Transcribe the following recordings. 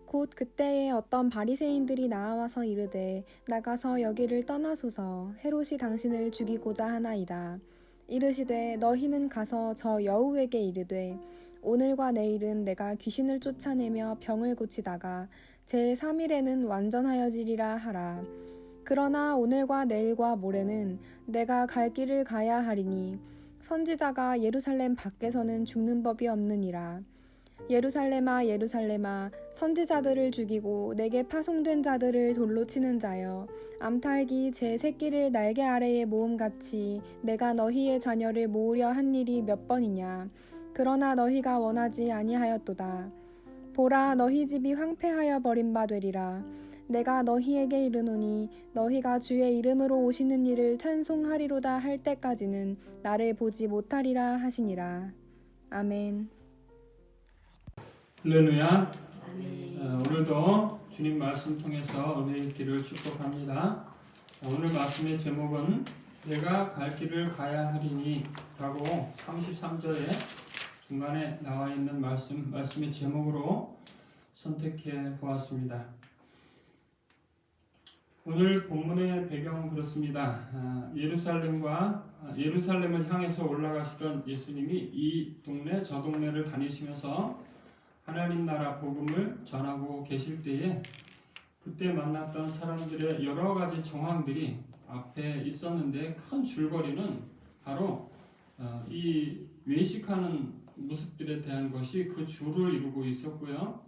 곧 그때에 어떤 바리새인들이 나와서 이르되 나가서 여기를 떠나소서 헤롯이 당신을 죽이고자 하나이다. 이르시되 너희는 가서 저 여우에게 이르되 오늘과 내일은 내가 귀신을 쫓아내며 병을 고치다가 제3일에는 완전하여지리라 하라. 그러나 오늘과 내일과 모레는 내가 갈 길을 가야 하리니 선지자가 예루살렘 밖에서는 죽는 법이 없느니라. 예루살렘아 예루살렘아 선지자들을 죽이고 내게 파송된 자들을 돌로 치는 자여 암탉이 제 새끼를 날개 아래에 모음같이 내가 너희의 자녀를 모으려 한 일이 몇 번이냐. 그러나 너희가 원하지 아니하였도다. 보라 너희 집이 황폐하여 버림바 되리라. 내가 너희에게 이르노니 너희가 주의 이름으로 오시는 이를 찬송하리로다 할 때까지는 나를 보지 못하리라 하시니라. 아멘. 할렐루야. 오늘도 주님 말씀 통해서 은혜 있기를 축복합니다. 오늘 말씀의 제목은 내가 갈 길을 가야 하리니 라고 33절에 중간에 나와 있는 말씀의 제목으로 선택해 보았습니다. 오늘 본문의 배경은 그렇습니다. 예루살렘을 향해서 올라가시던 예수님이 이 동네 저 동네를 다니시면서 하나님 나라 복음을 전하고 계실 때에 그때 만났던 사람들의 여러 가지 정황들이 앞에 있었는데 큰 줄거리는 바로 이 외식하는 모습들에 대한 것이 그 주를 이루고 있었고요.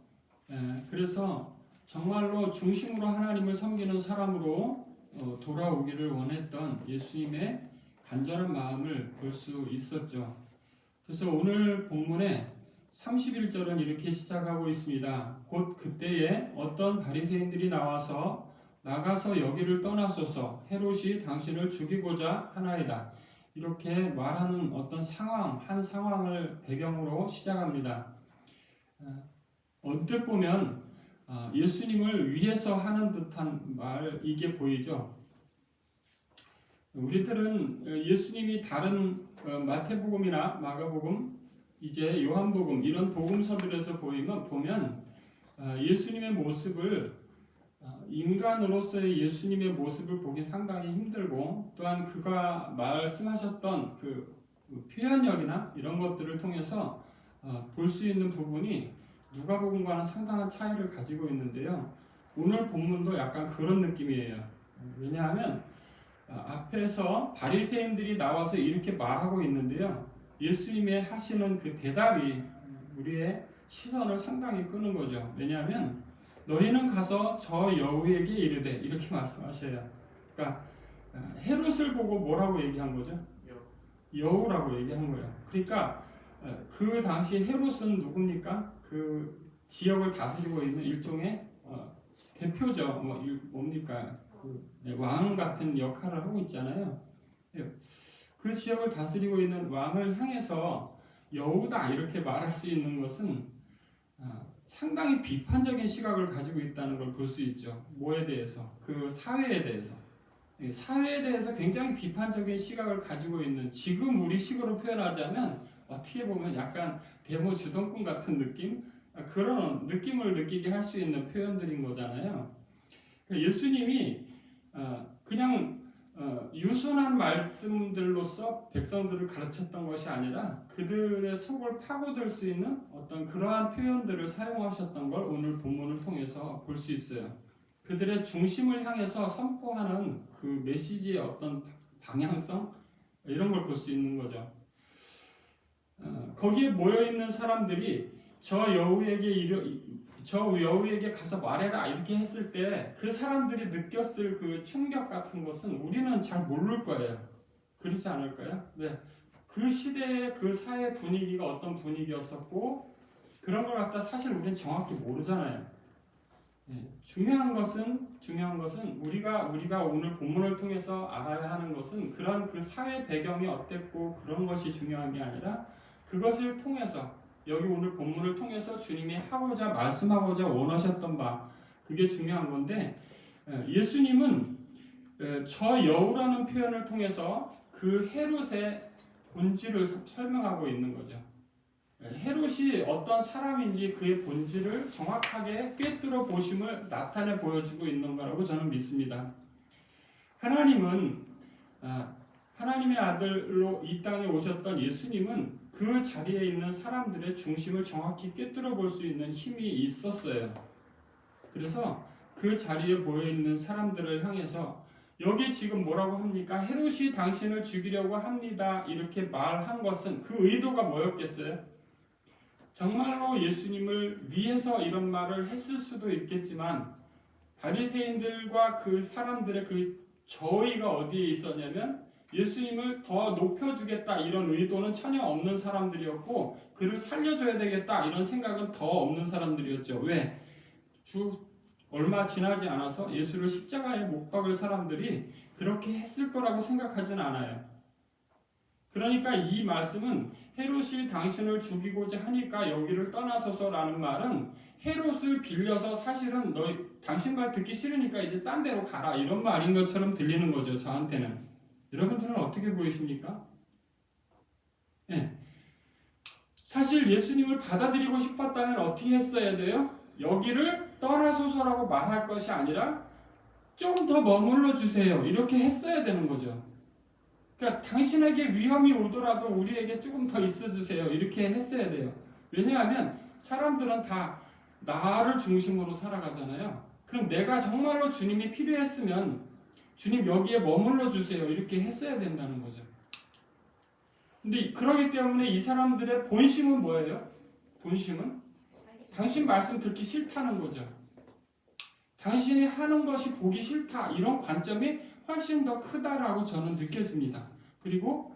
그래서 정말로 중심으로 하나님을 섬기는 사람으로 돌아오기를 원했던 예수님의 간절한 마음을 볼 수 있었죠. 그래서 오늘 본문에 31절은 이렇게 시작하고 있습니다. 곧 그때에 어떤 바리새인들이 나가서 여기를 떠나소서 헤롯이 당신을 죽이고자 하나이다. 이렇게 말하는 어떤 한 상황을 배경으로 시작합니다. 언뜻 보면 예수님을 위해서 하는 듯한 이게 보이죠. 우리들은 예수님이 다른 마태복음이나 마가복음 이제 요한복음 이런 복음서들에서 보면 예수님의 모습을 인간으로서의 예수님의 모습을 보기 상당히 힘들고 또한 그가 말씀하셨던 그 표현력이나 이런 것들을 통해서 볼 수 있는 부분이 누가복음과는 상당한 차이를 가지고 있는데요. 오늘 본문도 약간 그런 느낌이에요. 왜냐하면 앞에서 바리새인들이 나와서 이렇게 말하고 있는데요. 예수님의 하시는 그 대답이 우리의 시선을 상당히 끄는 거죠. 왜냐하면 너희는 가서 저 여우에게 이르되 이렇게 말씀하셔요. 그러니까 헤롯을 보고 뭐라고 얘기한 거죠? 여우라고 얘기한 거예요. 그러니까 그 당시 헤롯은 누굽니까? 그 지역을 다스리고 있는 일종의 대표죠. 뭡니까? 왕 같은 역할을 하고 있잖아요. 그 지역을 다스리고 있는 왕을 향해서 여우다 이렇게 말할 수 있는 것은 상당히 비판적인 시각을 가지고 있다는 걸 볼 수 있죠. 뭐에 대해서? 그 사회에 대해서. 사회에 대해서 굉장히 비판적인 시각을 가지고 있는, 지금 우리 식으로 표현하자면 어떻게 보면 약간 데모 주동꾼 같은 느낌? 그런 느낌을 느끼게 할 수 있는 표현들인 거잖아요. 예수님이 그냥 유순한 말씀들로서 백성들을 가르쳤던 것이 아니라 그들의 속을 파고들 수 있는 어떤 그러한 표현들을 사용하셨던 걸 오늘 본문을 통해서 볼 수 있어요. 그들의 중심을 향해서 선포하는 그 메시지의 어떤 방향성 이런 걸 볼 수 있는 거죠. 거기에 모여있는 사람들이 저 여우에게 가서 말해라 이렇게 했을 때 그 사람들이 느꼈을 그 충격 같은 것은 우리는 잘 모를 거예요. 그렇지 않을까요? 네. 그 시대의 그 사회 분위기가 어떤 분위기였었고 그런 걸 갖다 사실 우리는 정확히 모르잖아요. 네. 중요한 것은 우리가 오늘 본문을 통해서 알아야 하는 것은 그런 그 사회 배경이 어땠고 그런 것이 중요한 게 아니라 그것을 통해서 여기 오늘 본문을 통해서 주님이 말씀하고자 원하셨던 바 그게 중요한 건데 예수님은 저 여우라는 표현을 통해서 그 헤롯의 본질을 설명하고 있는 거죠. 헤롯이 어떤 사람인지 그의 본질을 정확하게 꿰뚫어 보심을 나타내 보여주고 있는 거라고 저는 믿습니다. 하나님은 하나님의 아들로 이 땅에 오셨던 예수님은 그 자리에 있는 사람들의 중심을 정확히 꿰뚫어 볼 수 있는 힘이 있었어요. 그래서 그 자리에 모여 있는 사람들을 향해서 여기 지금 뭐라고 합니까? 헤롯이 당신을 죽이려고 합니다. 이렇게 말한 것은 그 의도가 뭐였겠어요? 정말로 예수님을 위해서 이런 말을 했을 수도 있겠지만 바리새인들과 그 사람들의 그 저의가 어디에 있었냐면 예수님을 더 높여주겠다 이런 의도는 전혀 없는 사람들이었고 그를 살려줘야 되겠다 이런 생각은 더 없는 사람들이었죠. 왜? 얼마 지나지 않아서 예수를 십자가에 못 박을 사람들이 그렇게 했을 거라고 생각하지는 않아요. 그러니까 이 말씀은 헤롯이 당신을 죽이고자 하니까 여기를 떠나소서라는 말은 헤롯을 빌려서 사실은 당신 말 듣기 싫으니까 이제 딴 데로 가라 이런 말인 것처럼 들리는 거죠. 저한테는. 여러분들은 어떻게 보이십니까? 네. 사실 예수님을 받아들이고 싶었다면 어떻게 했어야 돼요? 여기를 떠나소서라고 말할 것이 아니라 좀 더 머물러 주세요. 이렇게 했어야 되는 거죠. 그러니까 당신에게 위험이 오더라도 우리에게 조금 더 있어 주세요. 이렇게 했어야 돼요. 왜냐하면 사람들은 다 나를 중심으로 살아가잖아요. 그럼 내가 정말로 주님이 필요했으면 주님 여기에 머물러 주세요. 이렇게 했어야 된다는 거죠. 근데 그러기 때문에 이 사람들의 본심은 뭐예요? 본심은 당신 말씀 듣기 싫다는 거죠. 당신이 하는 것이 보기 싫다. 이런 관점이 훨씬 더 크다라고 저는 느껴집니다. 그리고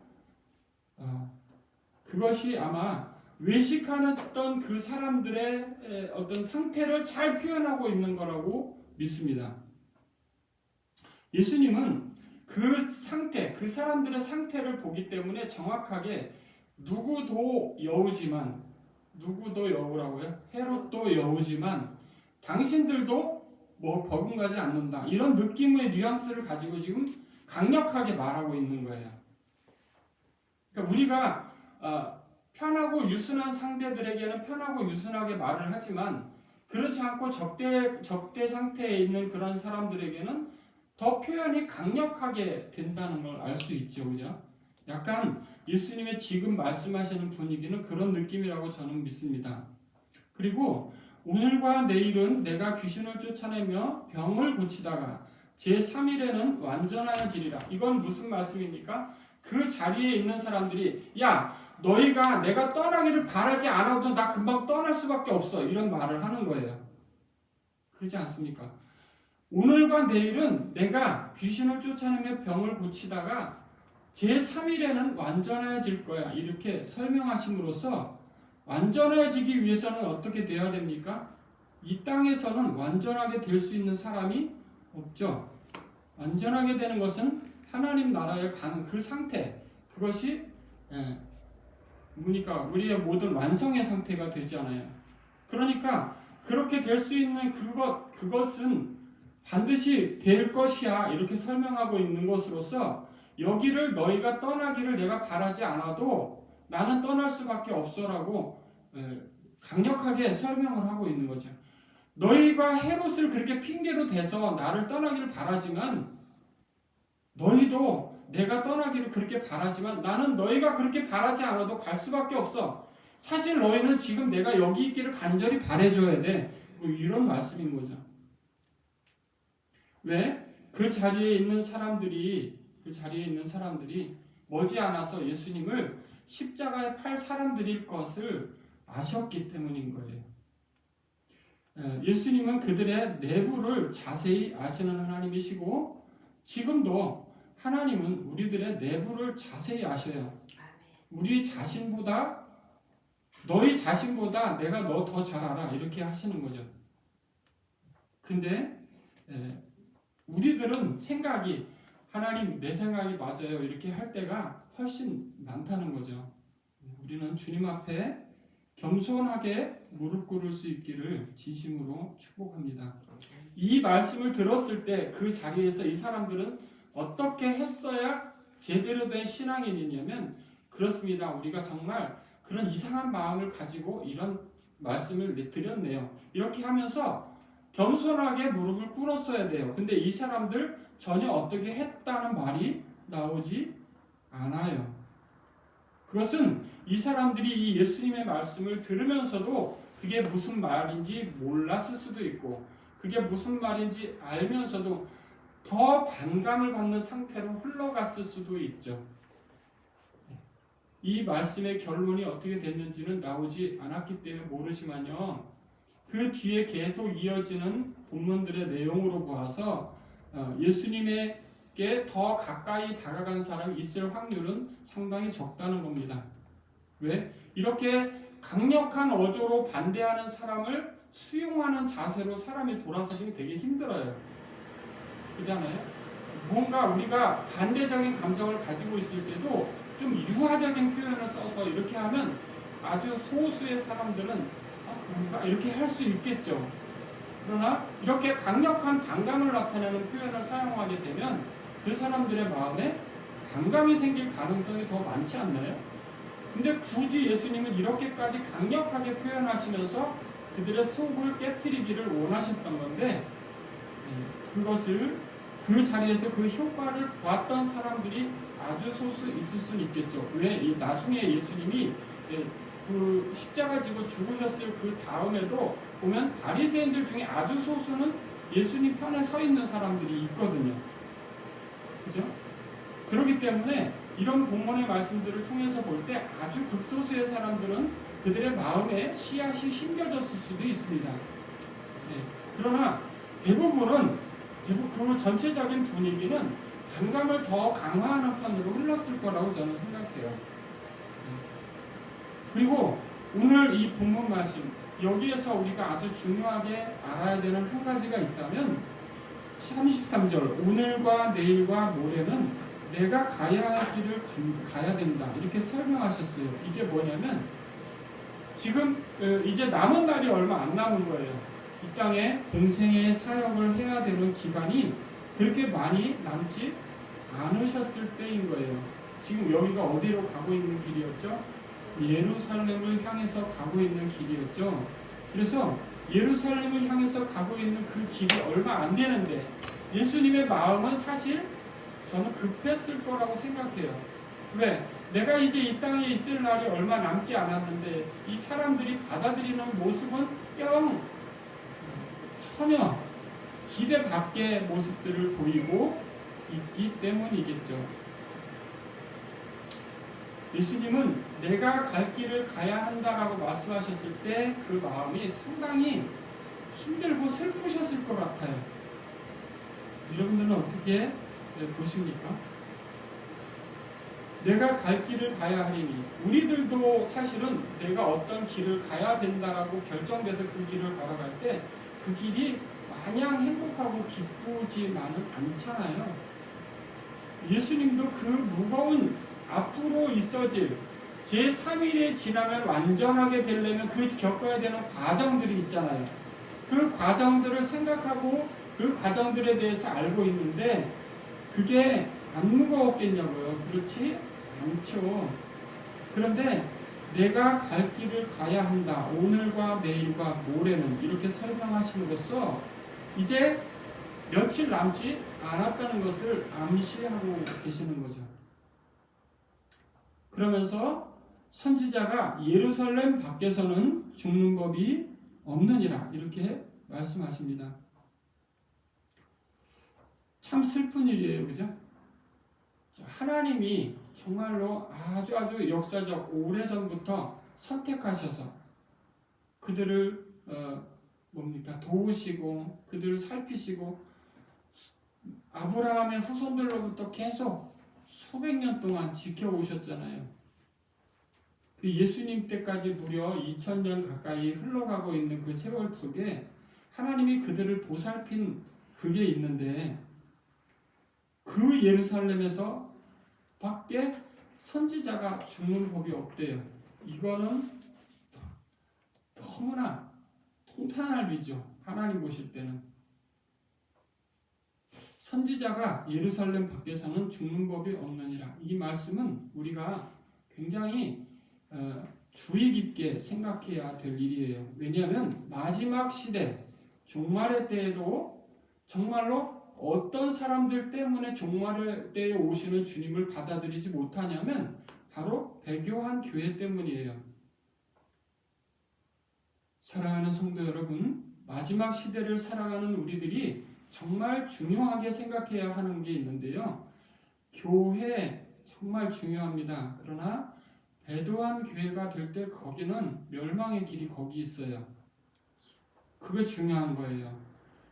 그것이 아마 외식하는 그 사람들의 어떤 상태를 잘 표현하고 있는 거라고 믿습니다. 예수님은 그 상태, 그 사람들의 상태를 보기 때문에 정확하게 누구도 여우지만 누구도 여우라고요? 헤롯도 여우지만 당신들도 뭐 버금가지 않는다. 이런 느낌의 뉘앙스를 가지고 지금 강력하게 말하고 있는 거예요. 그러니까 우리가 편하고 유순한 상대들에게는 편하고 유순하게 말을 하지만 그렇지 않고 적대 상태에 있는 그런 사람들에게는 더 표현이 강력하게 된다는 걸 알 수 있죠. 그죠? 약간 예수님의 지금 말씀하시는 분위기는 그런 느낌이라고 저는 믿습니다. 그리고 오늘과 내일은 내가 귀신을 쫓아내며 병을 고치다가 제3일에는 완전하여지리라. 이건 무슨 말씀입니까? 그 자리에 있는 사람들이 야 너희가 내가 떠나기를 바라지 않아도 나 금방 떠날 수밖에 없어. 이런 말을 하는 거예요. 그렇지 않습니까? 오늘과 내일은 내가 귀신을 쫓아내며 병을 고치다가 제3일에는 완전해질 거야. 이렇게 설명하심으로써 완전해지기 위해서는 어떻게 되어야 됩니까? 이 땅에서는 완전하게 될 수 있는 사람이 없죠. 완전하게 되는 것은 하나님 나라에 가는 그 상태, 그것이 뭡니까? 우리의 모든 완성의 상태가 되잖아요. 그러니까 그렇게 될 수 있는 그것은 반드시 될 것이야. 이렇게 설명하고 있는 것으로서 여기를 너희가 떠나기를 내가 바라지 않아도 나는 떠날 수밖에 없어라고 강력하게 설명을 하고 있는 거죠. 너희가 헤롯을 그렇게 핑계로 대서 나를 떠나기를 바라지만 너희도 내가 떠나기를 그렇게 바라지만 나는 너희가 그렇게 바라지 않아도 갈 수밖에 없어. 사실 너희는 지금 내가 여기 있기를 간절히 바라줘야 돼. 뭐 이런 말씀인 거죠. 왜? 그 자리에 있는 사람들이 머지않아서 예수님을 십자가에 팔 사람들일 것을 아셨기 때문인 거예요. 예수님은 그들의 내부를 자세히 아시는 하나님이시고 지금도 하나님은 우리들의 내부를 자세히 아셔요. 우리 자신보다 너희 자신보다 내가 너 더 잘 알아 이렇게 하시는 거죠. 근데 우리들은 생각이 하나님 내 생각이 맞아요 이렇게 할 때가 훨씬 많다는 거죠. 우리는 주님 앞에 겸손하게 무릎 꿇을 수 있기를 진심으로 축복합니다. 이 말씀을 들었을 때 그 자리에서 이 사람들은 어떻게 했어야 제대로 된 신앙인이냐면 그렇습니다. 우리가 정말 그런 이상한 마음을 가지고 이런 말씀을 드렸네요. 이렇게 하면서 겸손하게 무릎을 꿇었어야 돼요. 근데 이 사람들 전혀 어떻게 했다는 말이 나오지 않아요. 그것은 이 사람들이 이 예수님의 말씀을 들으면서도 그게 무슨 말인지 몰랐을 수도 있고, 그게 무슨 말인지 알면서도 더 반감을 갖는 상태로 흘러갔을 수도 있죠. 이 말씀의 결론이 어떻게 됐는지는 나오지 않았기 때문에 모르지만요, 그 뒤에 계속 이어지는 본문들의 내용으로 보아서 예수님에게 더 가까이 다가간 사람이 있을 확률은 상당히 적다는 겁니다. 왜? 이렇게 강력한 어조로 반대하는 사람을 수용하는 자세로 사람이 돌아서기 되게 힘들어요. 그렇잖아요? 뭔가 우리가 반대적인 감정을 가지고 있을 때도 좀 유화적인 표현을 써서 이렇게 하면 아주 소수의 사람들은 그런가? 이렇게 할 수 있겠죠. 그러나 이렇게 강력한 반감을 나타내는 표현을 사용하게 되면 그 사람들의 마음에 반감이 생길 가능성이 더 많지 않나요? 근데 굳이 예수님은 이렇게까지 강력하게 표현하시면서 그들의 속을 깨트리기를 원하셨던 건데, 그것을 그 자리에서 그 효과를 보았던 사람들이 아주 소수 있을 수는 있겠죠. 왜? 이 나중에 예수님이 그 십자가 지고 죽으셨을 그 다음에도 보면 바리새인들 중에 아주 소수는 예수님 편에 서 있는 사람들이 있거든요. 그죠? 그렇기 때문에 이런 본문의 말씀들을 통해서 볼 때 아주 극소수의 사람들은 그들의 마음에 씨앗이 심겨졌을 수도 있습니다. 그러나 대부분 그 전체적인 분위기는 반감을 더 강화하는 편으로 흘렀을 거라고 저는 생각해요. 그리고 오늘 이 본문 말씀, 여기에서 우리가 아주 중요하게 알아야 되는 한 가지가 있다면 33절, 오늘과 내일과 모레는 내가 가야 할 길을 가야 된다, 이렇게 설명하셨어요. 이게 뭐냐면 지금 이제 남은 날이 얼마 안 남은 거예요. 이 땅에 공생의 사역을 해야 되는 기간이 그렇게 많이 남지 않으셨을 때인 거예요. 지금 여기가 어디로 가고 있는 길이었죠? 예루살렘을 향해서 가고 있는 길이었죠. 그래서 예루살렘을 향해서 가고 있는 그 길이 얼마 안 되는데 예수님의 마음은 사실 저는 급했을 거라고 생각해요. 왜? 내가 이제 이 땅에 있을 날이 얼마 남지 않았는데 이 사람들이 받아들이는 모습은 전혀 기대 밖의 모습들을 보이고 있기 때문이겠죠. 예수님은 내가 갈 길을 가야 한다라고 말씀하셨을 때 그 마음이 상당히 힘들고 슬프셨을 것 같아요. 여러분들은 어떻게 보십니까? 내가 갈 길을 가야 하리니, 우리들도 사실은 내가 어떤 길을 가야 된다라고 결정돼서 그 길을 걸어갈 때 그 길이 마냥 행복하고 기쁘지만은 않잖아요. 예수님도 그 무거운 앞으로 있어질 제3일에 지나면 완전하게 되려면 그 겪어야 되는 과정들이 있잖아요. 그 과정들을 생각하고 그 과정들에 대해서 알고 있는데 그게 안 무거웠겠냐고요. 그렇지 않죠. 그런데 내가 갈 길을 가야 한다, 오늘과 내일과 모레는, 이렇게 설명하심으로써 이제 며칠 남지 않았다는 것을 암시하고 계시는 거죠. 그러면서 선지자가 예루살렘 밖에서는 죽는 법이 없느니라, 이렇게 말씀하십니다. 참 슬픈 일이에요. 그죠? 하나님이 정말로 아주 역사적 오래전부터 선택하셔서 그들을 도우시고 그들을 살피시고 아브라함의 후손들로부터 계속 수백 년 동안 지켜오셨잖아요. 그 예수님 때까지 무려 2000년 가까이 흘러가고 있는 그 세월 속에 하나님이 그들을 보살핀 그게 있는데, 그 예루살렘에서 밖에 선지자가 죽는 법이 없대요. 이거는 너무나 통탄할 일이죠. 하나님 보실 때는. 선지자가 예루살렘 밖에서는 죽는 법이 없느니라. 이 말씀은 우리가 굉장히 주의 깊게 생각해야 될 일이에요. 왜냐하면 마지막 시대, 종말의 때에도 정말로 어떤 사람들 때문에 종말의 때에 오시는 주님을 받아들이지 못하냐면 바로 배교한 교회 때문이에요. 사랑하는 성도 여러분, 마지막 시대를 살아가는 우리들이 정말 중요하게 생각해야 하는 게 있는데요. 교회 정말 중요합니다. 그러나 배도한 교회가 될 때 거기는 멸망의 길이 거기 있어요. 그게 중요한 거예요.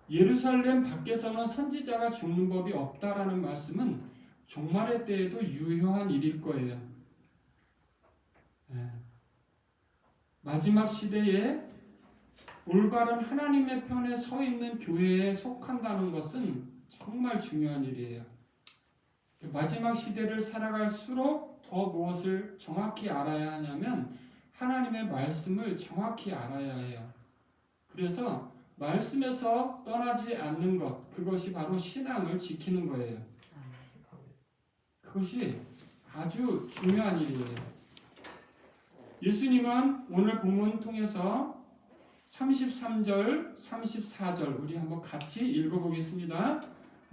예루살렘 밖에서는 선지자가 죽는 법이 없다라는 말씀은 종말의 때에도 유효한 일일 거예요. 마지막 시대에 올바른 하나님의 편에 서 있는 교회에 속한다는 것은 정말 중요한 일이에요. 마지막 시대를 살아갈수록 더 무엇을 정확히 알아야 하냐면 하나님의 말씀을 정확히 알아야 해요. 그래서 말씀에서 떠나지 않는 것, 그것이 바로 신앙을 지키는 거예요. 그것이 아주 중요한 일이에요. 예수님은 오늘 본문 통해서 33절, 34절 우리 한번 같이 읽어보겠습니다.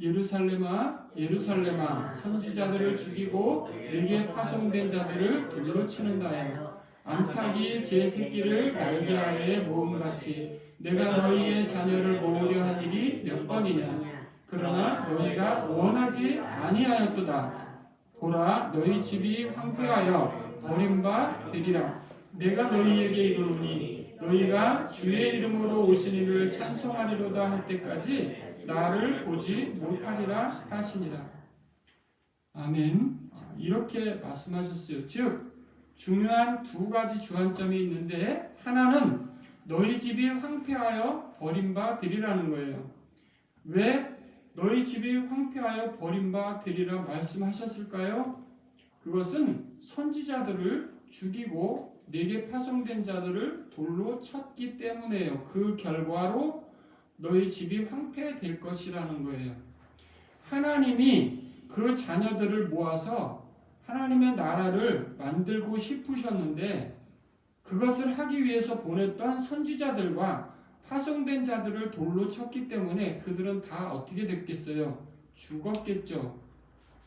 예루살렘아, 예루살렘아, 선지자들을 죽이고 내게 파송된 자들을 돌로 치는다여 안팎이 제 새끼를 날개 아래에 모음같이 내가 너희의 자녀를 모으려 한 일이 몇 번이냐. 그러나 너희가 원하지 아니하였도다. 보라, 너희 집이 황폐하여 버림바 되리라. 내가 너희에게 이르노니 너희가 주의 이름으로 오신 이를 찬송하리로다 할 때까지 나를 보지 못하리라 하시니라. 아멘. 이렇게 말씀하셨어요. 즉 중요한 두 가지 주안점이 있는데 하나는 너희 집이 황폐하여 버림바 되리라는 거예요. 왜 너희 집이 황폐하여 버림바 되리라 말씀하셨을까요? 그것은 선지자들을 죽이고 내게 파송된 자들을 돌로 쳤기 때문에요. 그 결과로 너희 집이 황폐될 것이라는 거예요. 하나님이 그 자녀들을 모아서 하나님의 나라를 만들고 싶으셨는데 그것을 하기 위해서 보냈던 선지자들과 파송된 자들을 돌로 쳤기 때문에 그들은 다 어떻게 됐겠어요? 죽었겠죠.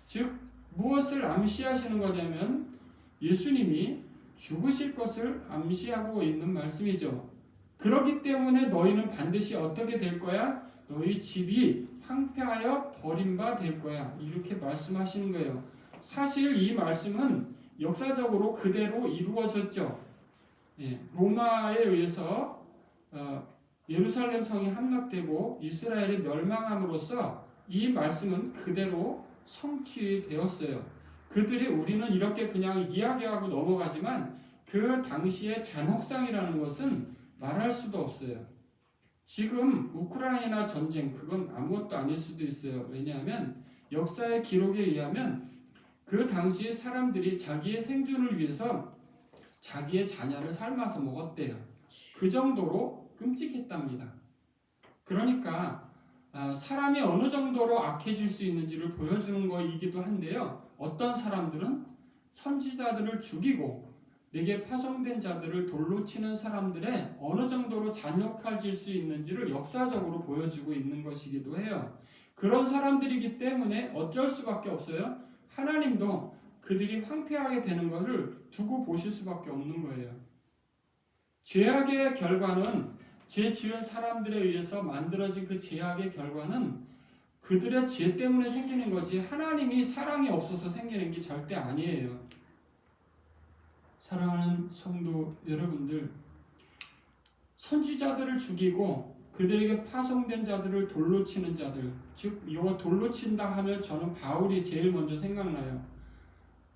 즉 무엇을 암시하시는 거냐면 예수님이 죽으실 것을 암시하고 있는 말씀이죠. 그렇기 때문에 너희는 반드시 어떻게 될 거야? 너희 집이 황폐하여 버림바 될 거야. 이렇게 말씀하시는 거예요. 사실 이 말씀은 역사적으로 그대로 이루어졌죠. 로마에 의해서 예루살렘 성이 함락되고 이스라엘이 멸망함으로써 이 말씀은 그대로 성취되었어요. 그들이 우리는 이렇게 그냥 이야기하고 넘어가지만 그 당시의 잔혹상이라는 것은 말할 수도 없어요. 지금 우크라이나 전쟁 그건 아무것도 아닐 수도 있어요. 왜냐하면 역사의 기록에 의하면 그 당시 사람들이 자기의 생존을 위해서 자기의 자녀를 삶아서 먹었대요. 그 정도로 끔찍했답니다. 그러니까 사람이 어느 정도로 악해질 수 있는지를 보여주는 것이기도 한데요. 어떤 사람들은 선지자들을 죽이고 내게 파송된 자들을 돌로 치는 사람들의 어느 정도로 잔혹해질 수 있는지를 역사적으로 보여주고 있는 것이기도 해요. 그런 사람들이기 때문에 어쩔 수밖에 없어요. 하나님도 그들이 황폐하게 되는 것을 두고 보실 수밖에 없는 거예요. 죄악의 결과는 죄 지은 사람들에 의해서 만들어진 그 죄악의 결과는 그들의 죄 때문에 생기는 거지 하나님이 사랑이 없어서 생기는 게 절대 아니에요. 사랑하는 성도 여러분들, 선지자들을 죽이고 그들에게 파송된 자들을 돌로 치는 자들, 즉 이거 돌로 친다 하면 저는 바울이 제일 먼저 생각나요.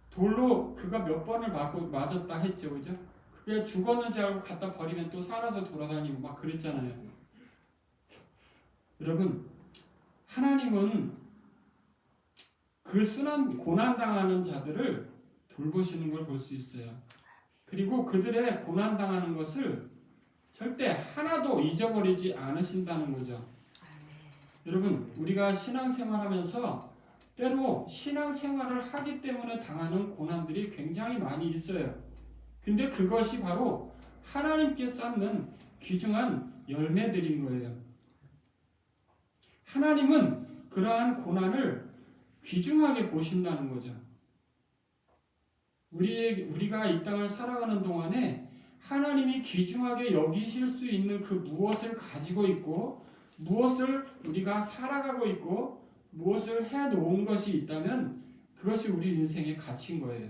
돌로 그가 몇 번을 맞았다 했죠, 그죠? 그게 죽었는지 알고 갖다 버리면 또 살아서 돌아다니고 막 그랬잖아요. 여러분, 하나님은 그 순한 고난당하는 자들을 돌보시는 걸 볼 수 있어요. 그리고 그들의 고난당하는 것을 절대 하나도 잊어버리지 않으신다는 거죠. 여러분, 우리가 신앙생활하면서 때로 신앙생활을 하기 때문에 당하는 고난들이 굉장히 많이 있어요. 근데 그것이 바로 하나님께 쌓는 귀중한 열매들인 거예요. 하나님은 그러한 고난을 귀중하게 보신다는 거죠. 우리가 이 땅을 살아가는 동안에 하나님이 귀중하게 여기실 수 있는 그 무엇을 가지고 있고 무엇을 우리가 살아가고 있고 무엇을 해놓은 것이 있다면 그것이 우리 인생의 가치인 거예요.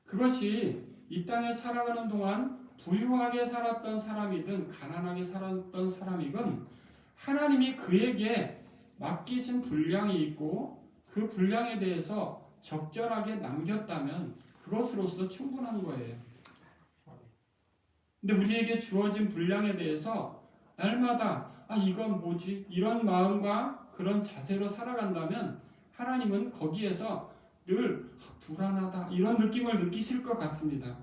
그것이 이 땅에 살아가는 동안 부유하게 살았던 사람이든 가난하게 살았던 사람이건 하나님이 그에게 맡기신 분량이 있고 그 분량에 대해서 적절하게 남겼다면 그것으로서 충분한 거예요. 근데 우리에게 주어진 분량에 대해서 날마다 이건 뭐지? 이런 마음과 그런 자세로 살아간다면 하나님은 거기에서 늘 불안하다 이런 느낌을 느끼실 것 같습니다.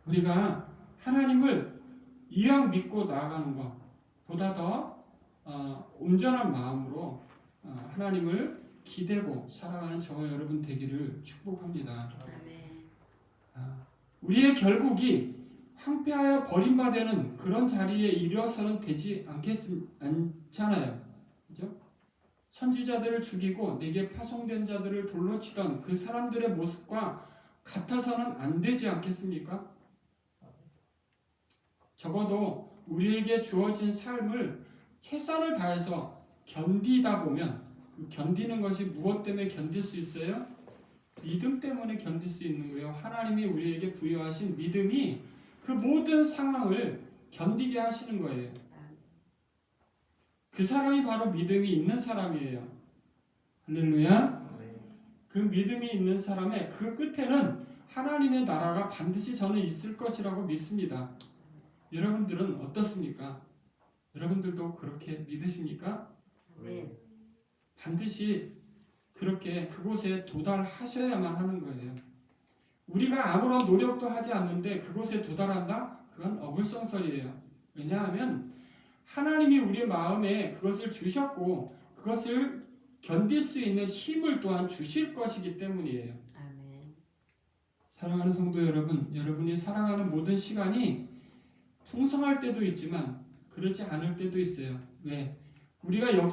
우리가 하나님을 이왕 믿고 나아가는 것보다 더 온전한 마음으로 하나님을 기대고 살아가는 저와 여러분 되기를 축복합니다. 우리의 결국이 황폐하여 버림받는 그런 자리에 이르러서는 되지 않잖아요. 그죠? 선지자들을 죽이고 내게 파송된 자들을 돌로 치던 그 사람들의 모습과 같아서는 안 되지 않겠습니까? 적어도 우리에게 주어진 삶을 최선을 다해서 견디다 보면 그 견디는 것이 무엇 때문에 견딜 수 있어요? 믿음 때문에 견딜 수 있는 거예요. 하나님이 우리에게 부여하신 믿음이 그 모든 상황을 견디게 하시는 거예요. 그 사람이 바로 믿음이 있는 사람이에요. 할렐루야. 그 믿음이 있는 사람의 그 끝에는 하나님의 나라가 반드시 저는 있을 것이라고 믿습니다. 여러분들은 어떻습니까? 여러분들도 그렇게 믿으십니까? 네. 반드시 그렇게 그곳에 도달하셔야만 하는 거예요. 우리가 아무런 노력도 하지 않는데 그곳에 도달한다? 그건 어불성설이에요. 왜냐하면 하나님이 우리의 마음에 그것을 주셨고 그것을 견딜 수 있는 힘을 또한 주실 것이기 때문이에요. 아멘. 사랑하는 성도 여러분, 여러분이 살아가는 모든 시간이 풍성할 때도 있지만 그렇지 않을 때도 있어요. 왜? 우리가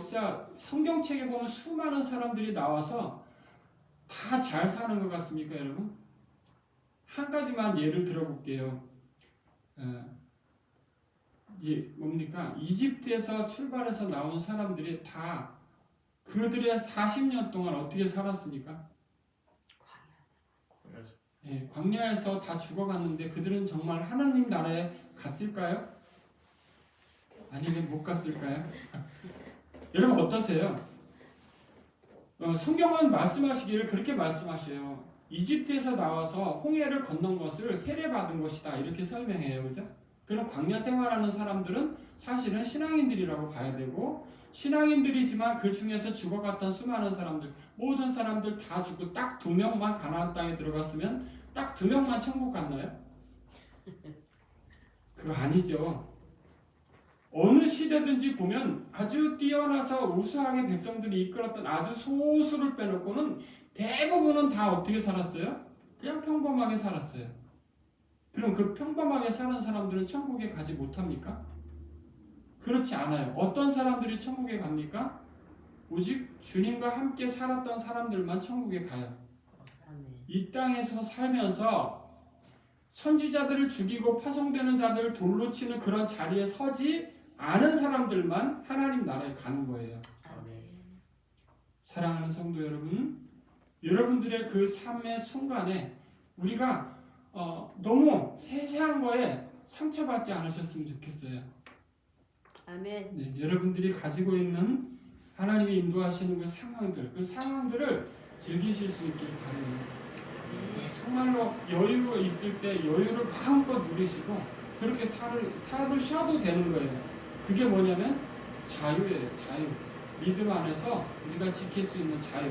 성경책에 보면 수많은 사람들이 나와서 다 잘 사는 것 같습니까, 여러분? 한 가지만 예를 들어볼게요. 뭡니까? 이집트에서 출발해서 나온 사람들이 다 그들의 40년 동안 어떻게 살았습니까? 광야에서 다 죽어갔는데 그들은 정말 하나님 나라에 갔을까요? 아니면 못 갔을까요? 여러분 어떠세요? 성경은 말씀하시기를 그렇게 말씀하셔요. 이집트에서 나와서 홍해를 건넌 것을 세례받은 것이다 이렇게 설명해요. 그죠? 그럼 광야 생활하는 사람들은 사실은 신앙인들이라고 봐야 되고 신앙인들이지만 그 중에서 죽어갔던 수많은 사람들 모든 사람들 다 죽고 딱 2명만 가나안 땅에 들어갔으면 딱 2명만 천국 갔나요? 그거 아니죠. 어느 시대든지 보면 아주 뛰어나서 우수하게 백성들이 이끌었던 아주 소수를 빼놓고는 대부분은 다 어떻게 살았어요? 그냥 평범하게 살았어요. 그럼 그 평범하게 사는 사람들은 천국에 가지 못합니까? 그렇지 않아요. 어떤 사람들이 천국에 갑니까? 오직 주님과 함께 살았던 사람들만 천국에 가요. 이 땅에서 살면서 선지자들을 죽이고 파송되는 자들을 돌로 치는 그런 자리에 서지 않은 사람들만 하나님 나라에 가는 거예요. 사랑하는 성도 여러분, 여러분들의 그 삶의 순간에 우리가 너무 세세한 거에 상처받지 않으셨으면 좋겠어요. 아멘. 네, 여러분들이 가지고 있는 하나님이 인도하시는 그 상황들을 즐기실 수 있길 바랍니다. 정말로 여유가 있을 때 여유를 마음껏 누리시고 그렇게 살을 쉬어도 되는 거예요. 그게 뭐냐면 자유예요. 자유. 믿음 안에서 우리가 지킬 수 있는 자유.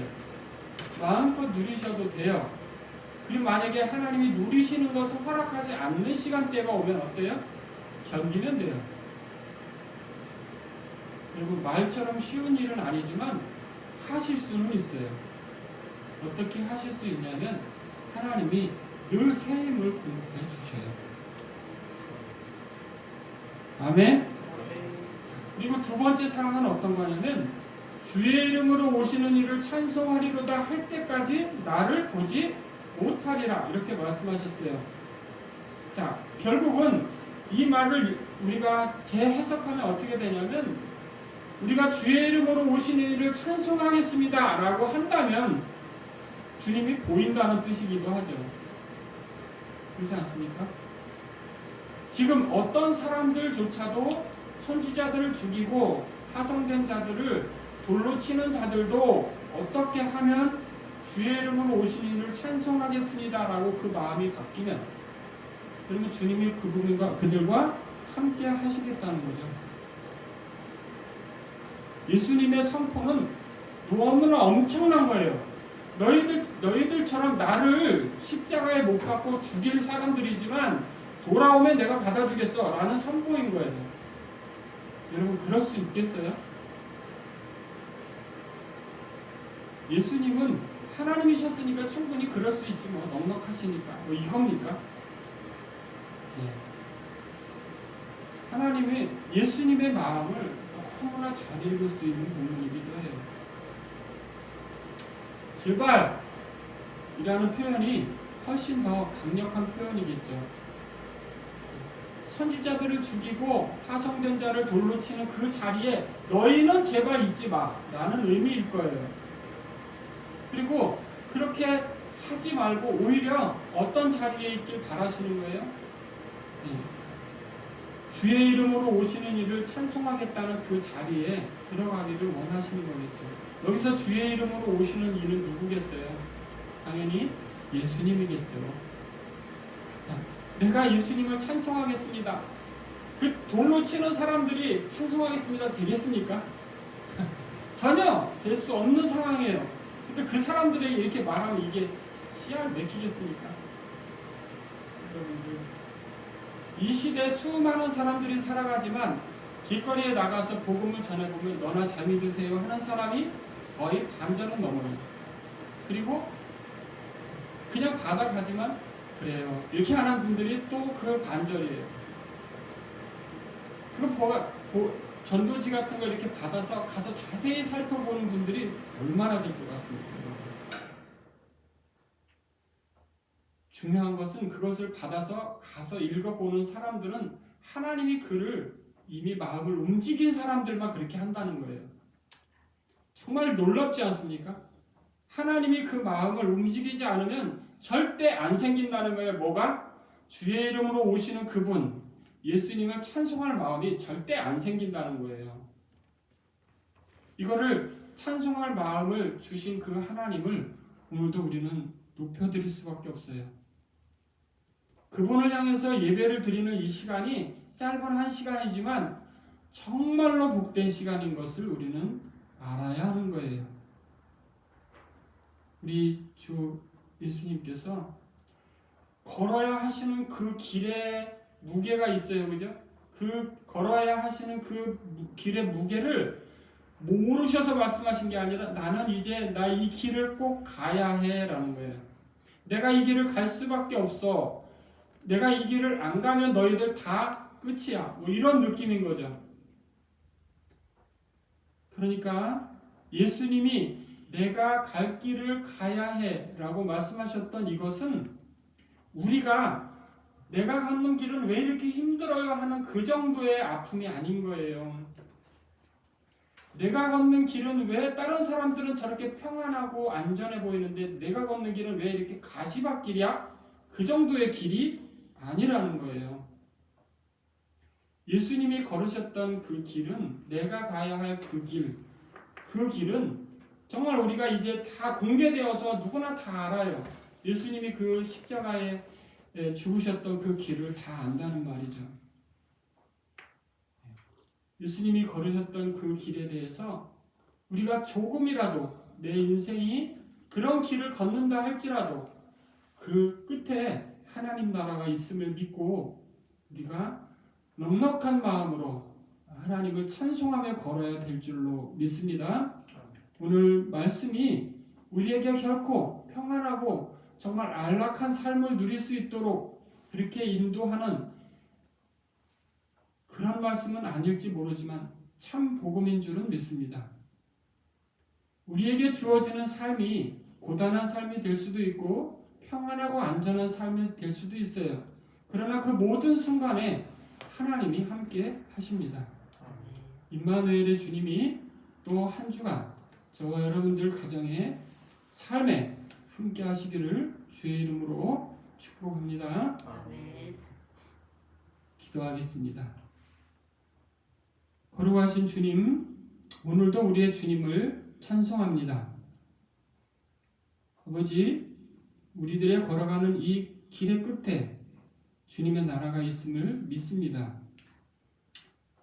마음껏 누리셔도 돼요. 그리고 만약에 하나님이 누리시는 것을 허락하지 않는 시간대가 오면 어때요? 견디면 돼요. 여러분 말처럼 쉬운 일은 아니지만 하실 수는 있어요. 어떻게 하실 수 있냐면 하나님이 늘 새 힘을 공급해 주셔요. 아멘. 그리고 두 번째 사랑은 어떤 거냐면 주의 이름으로 오시는 이를 찬송하리로다 할 때까지 나를 보지 못하리라 이렇게 말씀하셨어요. 자, 결국은 이 말을 우리가 재해석하면 어떻게 되냐면 우리가 주의 이름으로 오시는 이를 찬송하겠습니다 라고 한다면 주님이 보인다는 뜻이기도 하죠. 그렇지 않습니까? 지금 어떤 사람들조차도 선지자들을 죽이고 파송된 자들을 돌로 치는 자들도 어떻게 하면 주의 이름으로 오신 이를 찬송하겠습니다 라고 그 마음이 바뀌면 그러면 주님이 그들과 함께 하시겠다는 거죠. 예수님의 선포는 너무나 엄청난 거예요. 너희들처럼 나를 십자가에 못 박고 죽일 사람들이지만 돌아오면 내가 받아주겠어 라는 선포인 거예요. 여러분 그럴 수 있겠어요? 예수님은 하나님이셨으니까 충분히 그럴 수 있지 뭐 넉넉하시니까 뭐 이겁니까? 네. 하나님이 예수님의 마음을 너무나 잘 읽을 수 있는 본문이기도 해요. 제발 이라는 표현이 훨씬 더 강력한 표현이겠죠. 선지자들을 죽이고 파송된 자를 돌로 치는 그 자리에 너희는 제발 있지 마 라는 의미일 거예요. 그리고 그렇게 하지 말고 오히려 어떤 자리에 있길 바라시는 거예요? 네. 주의 이름으로 오시는 이를 찬송하겠다는 그 자리에 들어가기를 원하시는 거겠죠. 여기서 주의 이름으로 오시는 이는 누구겠어요? 당연히 예수님이겠죠. 자, 내가 예수님을 찬송하겠습니다. 그 돌로 치는 사람들이 찬송하겠습니다 되겠습니까? 전혀 될 수 없는 상황이에요. 근데 그 사람들에게 이렇게 말하면 이게 씨알 맥히겠습니까? 여러분들, 이 시대 수많은 사람들이 살아가지만 길거리에 나가서 복음을 전해보면 너나 잘 믿으세요 하는 사람이 거의 반절은 넘어요. 그리고 그냥 받아가지만 그래요 이렇게 하는 분들이 또 그 반절이에요. 전도지 같은 거 이렇게 받아서 가서 자세히 살펴보는 분들이 얼마나 될 것 같습니까? 중요한 것은 그것을 받아서 가서 읽어보는 사람들은 하나님이 그를 이미 마음을 움직인 사람들만 그렇게 한다는 거예요. 정말 놀랍지 않습니까? 하나님이 그 마음을 움직이지 않으면 절대 안 생긴다는 거예요. 뭐가? 주의 이름으로 오시는 그분 예수님을 찬송할 마음이 절대 안 생긴다는 거예요. 이거를 찬송할 마음을 주신 그 하나님을 오늘도 우리는 높여드릴 수밖에 없어요. 그분을 향해서 예배를 드리는 이 시간이 짧은 한 시간이지만 정말로 복된 시간인 것을 우리는 알아야 하는 거예요. 우리 주 예수님께서 걸어야 하시는 그 길에 무게가 있어요. 그죠? 그 걸어야 하시는 그 길의 무게를 모르셔서 말씀하신 게 아니라 나는 이제 나 이 길을 꼭 가야 해 라는 거예요. 내가 이 길을 갈 수밖에 없어. 내가 이 길을 안 가면 너희들 다 끝이야. 뭐 이런 느낌인 거죠. 그러니까 예수님이 내가 갈 길을 가야 해 라고 말씀하셨던 이것은 우리가 내가 걷는 길은 왜 이렇게 힘들어요 하는 그 정도의 아픔이 아닌 거예요. 내가 걷는 길은 왜 다른 사람들은 저렇게 평안하고 안전해 보이는데 내가 걷는 길은 왜 이렇게 가시밭길이야? 그 정도의 길이 아니라는 거예요. 예수님이 걸으셨던 그 길은 내가 가야 할 그 길은 정말 우리가 이제 다 공개되어서 누구나 다 알아요. 예수님이 그 십자가에 죽으셨던 그 길을 다 안다는 말이죠. 예수님이 걸으셨던 그 길에 대해서 우리가 조금이라도 내 인생이 그런 길을 걷는다 할지라도 그 끝에 하나님 나라가 있음을 믿고 우리가 넉넉한 마음으로 하나님을 찬송하며 걸어야 될 줄로 믿습니다. 오늘 말씀이 우리에게 결코 평안하고 정말 안락한 삶을 누릴 수 있도록 그렇게 인도하는 그런 말씀은 아닐지 모르지만 참 복음인 줄은 믿습니다. 우리에게 주어지는 삶이 고단한 삶이 될 수도 있고 평안하고 안전한 삶이 될 수도 있어요. 그러나 그 모든 순간에 하나님이 함께 하십니다. 임마누엘의 주님이 또 한 주간 저와 여러분들 가정의 삶에 함께 하시기를 주의 이름으로 축복합니다. 아멘. 기도하겠습니다. 거룩하신 주님, 오늘도 우리의 주님을 찬송합니다. 아버지, 우리들의 걸어가는 이 길의 끝에 주님의 나라가 있음을 믿습니다.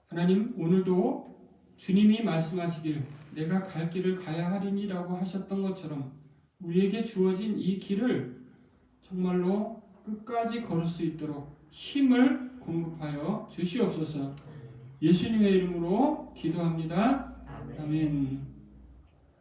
하나님, 오늘도 주님이 말씀하시길 내가 갈 길을 가야 하리니라고 하셨던 것처럼 우리에게 주어진 이 길을 정말로 끝까지 걸을 수 있도록 힘을 공급하여 주시옵소서. 예수님의 이름으로 기도합니다. 아멘. 아멘.